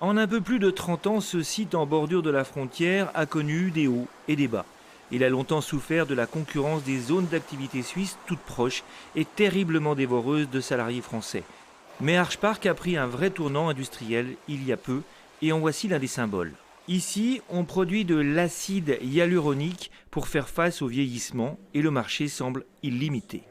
En un peu plus de 30 ans, ce site en bordure de la frontière a connu des hauts et des bas. Il a longtemps souffert de la concurrence des zones d'activité suisses toutes proches et terriblement dévoreuses de salariés français. Mais Archpark a pris un vrai tournant industriel il y a peu et en voici l'un des symboles. Ici, on produit de l'acide hyaluronique pour faire face au vieillissement et le marché semble illimité.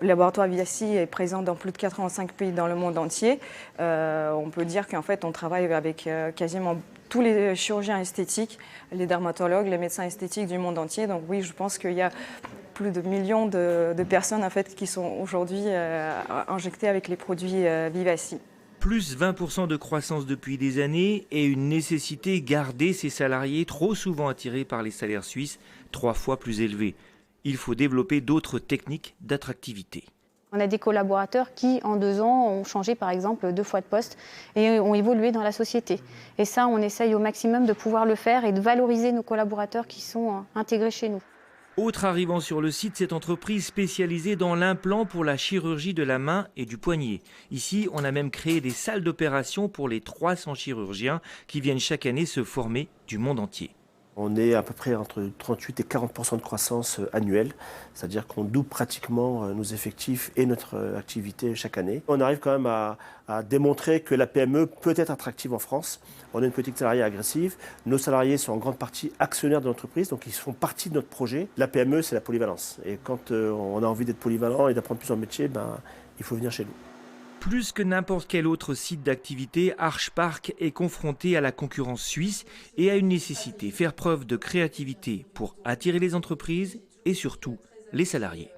Le laboratoire Vivaci est présent dans plus de 85 pays dans le monde entier. On peut dire qu'en fait, on travaille avec quasiment tous les chirurgiens esthétiques, les dermatologues, les médecins esthétiques du monde entier. Donc oui, je pense qu'il y a plus de millions de personnes en fait, qui sont aujourd'hui injectées avec les produits Vivaci. Plus 20% de croissance depuis des années et une nécessité garder ces salariés trop souvent attirés par les salaires suisses 3 fois plus élevés. Il faut développer d'autres techniques d'attractivité. On a des collaborateurs qui, en 2 ans, ont changé par exemple 2 fois de poste et ont évolué dans la société. Et ça, on essaye au maximum de pouvoir le faire et de valoriser nos collaborateurs qui sont intégrés chez nous. Autre arrivant sur le site, cette entreprise spécialisée dans l'implant pour la chirurgie de la main et du poignet. Ici, on a même créé des salles d'opération pour les 300 chirurgiens qui viennent chaque année se former du monde entier. On est à peu près entre 38 et 40% de croissance annuelle, c'est-à-dire qu'on double pratiquement nos effectifs et notre activité chaque année. On arrive quand même à démontrer que la PME peut être attractive en France. On a une politique salariée agressive. Nos salariés sont en grande partie actionnaires de l'entreprise, donc ils font partie de notre projet. La PME, c'est la polyvalence. Et quand on a envie d'être polyvalent et d'apprendre plusieurs métiers, il faut venir chez nous. Plus que n'importe quel autre site d'activité, Archpark est confronté à la concurrence suisse et à une nécessité, faire preuve de créativité pour attirer les entreprises et surtout les salariés.